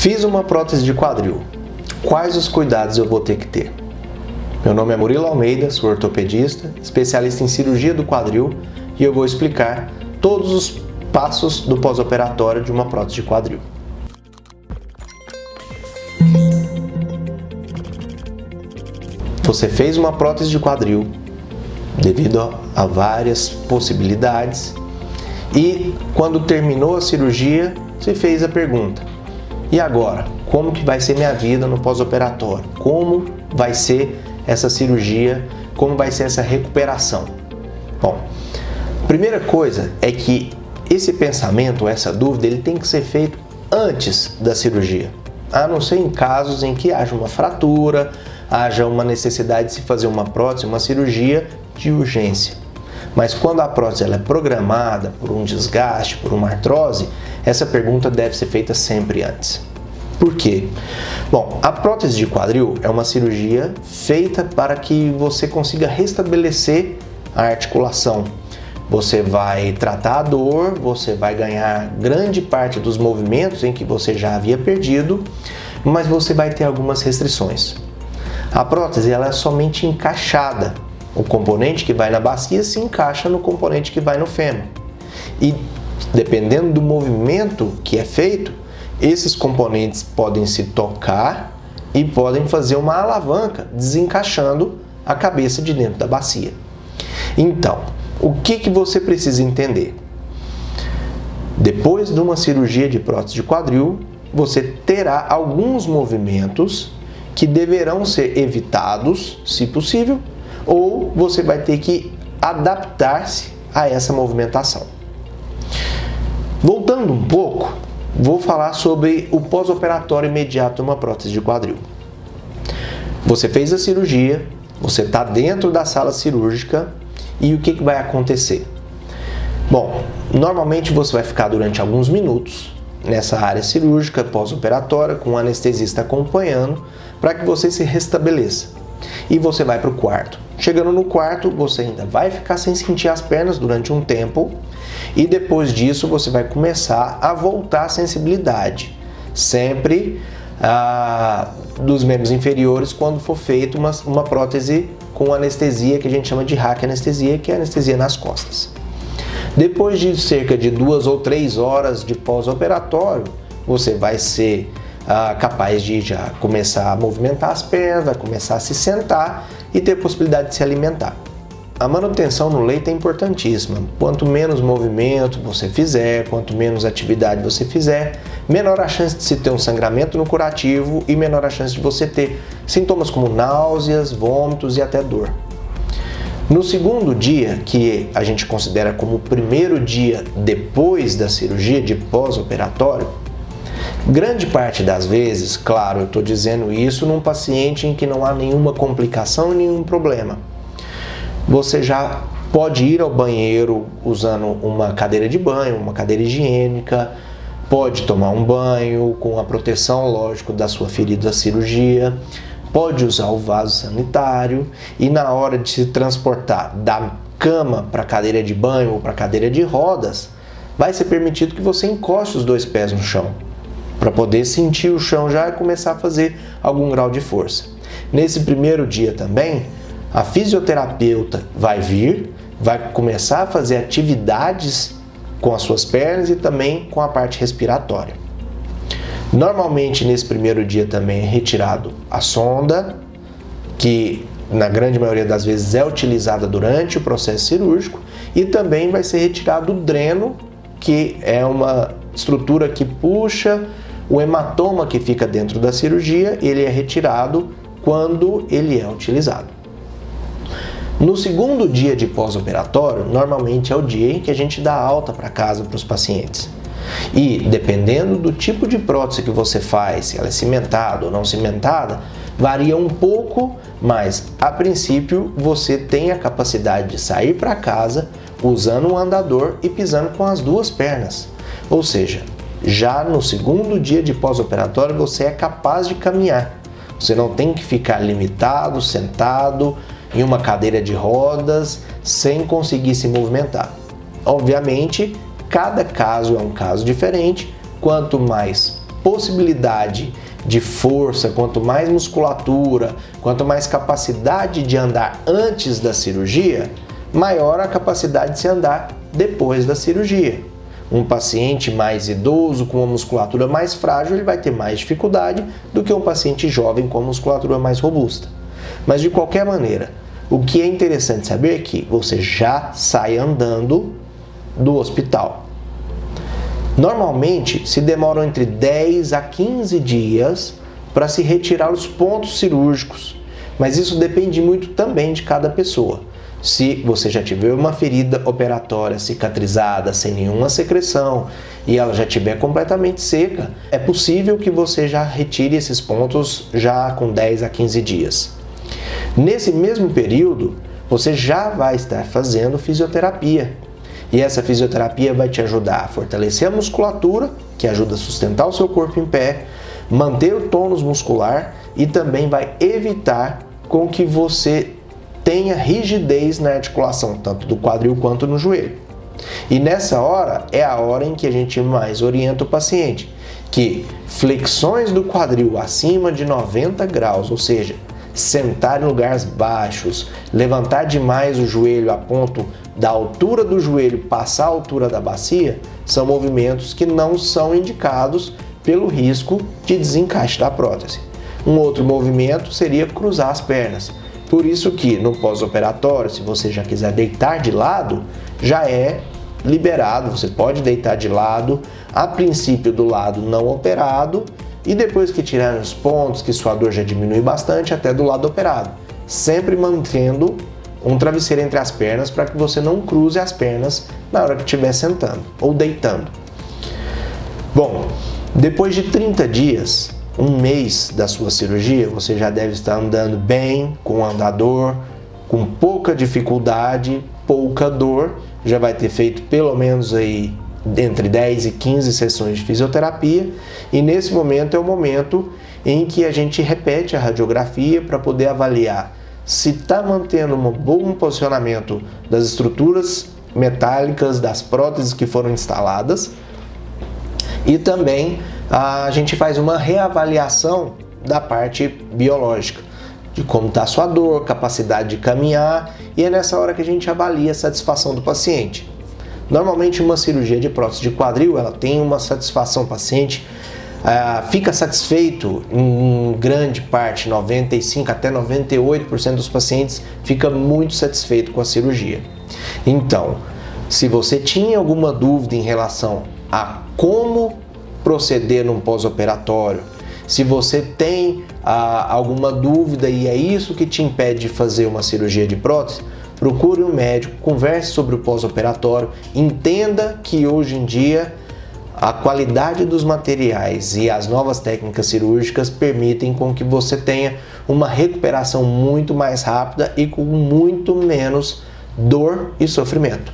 Fiz uma prótese de quadril. Quais os cuidados eu vou ter que ter? Meu nome é Murilo Almeida, sou ortopedista, especialista em cirurgia do quadril e eu vou explicar todos os passos do pós-operatório de uma prótese de quadril. Você fez uma prótese de quadril devido a várias possibilidades e quando terminou a cirurgia, você fez a pergunta: e agora? Como que vai ser minha vida no pós-operatório? Como vai ser essa cirurgia? Como vai ser essa recuperação? Bom, primeira coisa é que esse pensamento, essa dúvida, ele tem que ser feito antes da cirurgia, a não ser em casos em que haja uma fratura, haja uma necessidade de se fazer uma prótese, uma cirurgia de urgência. Mas quando a prótese ela é programada por um desgaste, por uma artrose, essa pergunta deve ser feita sempre antes. Por quê? Bom, a prótese de quadril é uma cirurgia feita para que você consiga restabelecer a articulação. Você vai tratar a dor, você vai ganhar grande parte dos movimentos em que você já havia perdido, mas você vai ter algumas restrições. A prótese ela é somente encaixada. O componente que vai na bacia se encaixa no componente que vai no fêmur. E dependendo do movimento que é feito, esses componentes podem se tocar e podem fazer uma alavanca, desencaixando a cabeça de dentro da bacia. Então, o que você precisa entender? Depois de uma cirurgia de prótese de quadril, você terá alguns movimentos que deverão ser evitados, se possível, ou você vai ter que adaptar-se a essa movimentação. Voltando um pouco, vou falar sobre o pós-operatório imediato de uma prótese de quadril. Você fez a cirurgia, você está dentro da sala cirúrgica e o que vai acontecer? Bom, normalmente você vai ficar durante alguns minutos nessa área cirúrgica pós-operatória com o anestesista acompanhando para que você se restabeleça. E você vai para o quarto. Chegando no quarto, você ainda vai ficar sem sentir as pernas durante um tempo e depois disso você vai começar a voltar à sensibilidade, sempre dos membros inferiores quando for feita uma prótese com anestesia que a gente chama de raquianestesia, que é anestesia nas costas. Depois de cerca de 2 ou 3 horas de pós-operatório, você vai ser capaz de já começar a movimentar as pernas, vai começar a se sentar e ter possibilidade de se alimentar. A manutenção no leito é importantíssima. Quanto menos movimento você fizer, quanto menos atividade você fizer, menor a chance de se ter um sangramento no curativo e menor a chance de você ter sintomas como náuseas, vômitos e até dor. No segundo dia, que a gente considera como o primeiro dia depois da cirurgia de pós-operatório, grande parte das vezes, claro, eu estou dizendo isso num paciente em que não há nenhuma complicação e nenhum problema. Você já pode ir ao banheiro usando uma cadeira de banho, uma cadeira higiênica, pode tomar um banho com a proteção, lógico, da sua ferida da cirurgia, pode usar o vaso sanitário e na hora de se transportar da cama para a cadeira de banho ou para a cadeira de rodas, vai ser permitido que você encoste os 2 pés no chão, para poder sentir o chão já e começar a fazer algum grau de força. Nesse primeiro dia também, a fisioterapeuta vai vir, vai começar a fazer atividades com as suas pernas e também com a parte respiratória. Normalmente nesse primeiro dia também é retirado a sonda, que na grande maioria das vezes é utilizada durante o processo cirúrgico, e também vai ser retirado o dreno, que é uma estrutura que puxa o hematoma que fica dentro da cirurgia, ele é retirado quando ele é utilizado. No segundo dia de pós-operatório, normalmente é o dia em que a gente dá alta para casa para os pacientes. E dependendo do tipo de prótese que você faz, se ela é cimentada ou não cimentada, varia um pouco, mas a princípio você tem a capacidade de sair para casa usando um andador e pisando com as 2 pernas. Ou seja, já no segundo dia de pós-operatório você é capaz de caminhar. Você não tem que ficar limitado, sentado em uma cadeira de rodas, sem conseguir se movimentar. Obviamente, cada caso é um caso diferente. Quanto mais possibilidade de força, quanto mais musculatura, quanto mais capacidade de andar antes da cirurgia, maior a capacidade de se andar depois da cirurgia. Um paciente mais idoso, com uma musculatura mais frágil, ele vai ter mais dificuldade do que um paciente jovem com uma musculatura mais robusta. Mas de qualquer maneira, o que é interessante saber é que você já sai andando do hospital. Normalmente, se demoram entre 10 a 15 dias para se retirar os pontos cirúrgicos, mas isso depende muito também de cada pessoa. Se você já tiver uma ferida operatória cicatrizada, sem nenhuma secreção, e ela já estiver completamente seca, é possível que você já retire esses pontos já com 10 a 15 dias. Nesse mesmo período, você já vai estar fazendo fisioterapia. E essa fisioterapia vai te ajudar a fortalecer a musculatura, que ajuda a sustentar o seu corpo em pé, manter o tônus muscular e também vai evitar com que você tenha rigidez na articulação, tanto do quadril quanto no joelho. E nessa hora é a hora em que a gente mais orienta o paciente, que flexões do quadril acima de 90 graus, ou seja, sentar em lugares baixos, levantar demais o joelho a ponto da altura do joelho passar a altura da bacia, são movimentos que não são indicados pelo risco de desencaixe da prótese. Um outro movimento seria cruzar as pernas. Por isso que no pós-operatório, se você já quiser deitar de lado, já é liberado, você pode deitar de lado, a princípio do lado não operado, e depois que tirar os pontos, que sua dor já diminui bastante, até do lado operado. Sempre mantendo um travesseiro entre as pernas para que você não cruze as pernas na hora que estiver sentando ou deitando. Bom, depois de 30 dias, um mês da sua cirurgia, você já deve estar andando bem, com andador, com pouca dificuldade, pouca dor, já vai ter feito pelo menos aí entre 10 e 15 sessões de fisioterapia, e nesse momento é o momento em que a gente repete a radiografia para poder avaliar se está mantendo um bom posicionamento das estruturas metálicas das próteses que foram instaladas, e também a gente faz uma reavaliação da parte biológica, de como está a sua dor, capacidade de caminhar, e é nessa hora que a gente avalia a satisfação do paciente. Normalmente uma cirurgia de prótese de quadril, ela tem uma satisfação, o paciente fica satisfeito em grande parte, 95 até 98% dos pacientes fica muito satisfeito com a cirurgia. Então, se você tinha alguma dúvida em relação a como proceder num pós-operatório, se você tem alguma dúvida e é isso que te impede de fazer uma cirurgia de prótese, procure um médico, converse sobre o pós-operatório, entenda que hoje em dia a qualidade dos materiais e as novas técnicas cirúrgicas permitem com que você tenha uma recuperação muito mais rápida e com muito menos dor e sofrimento.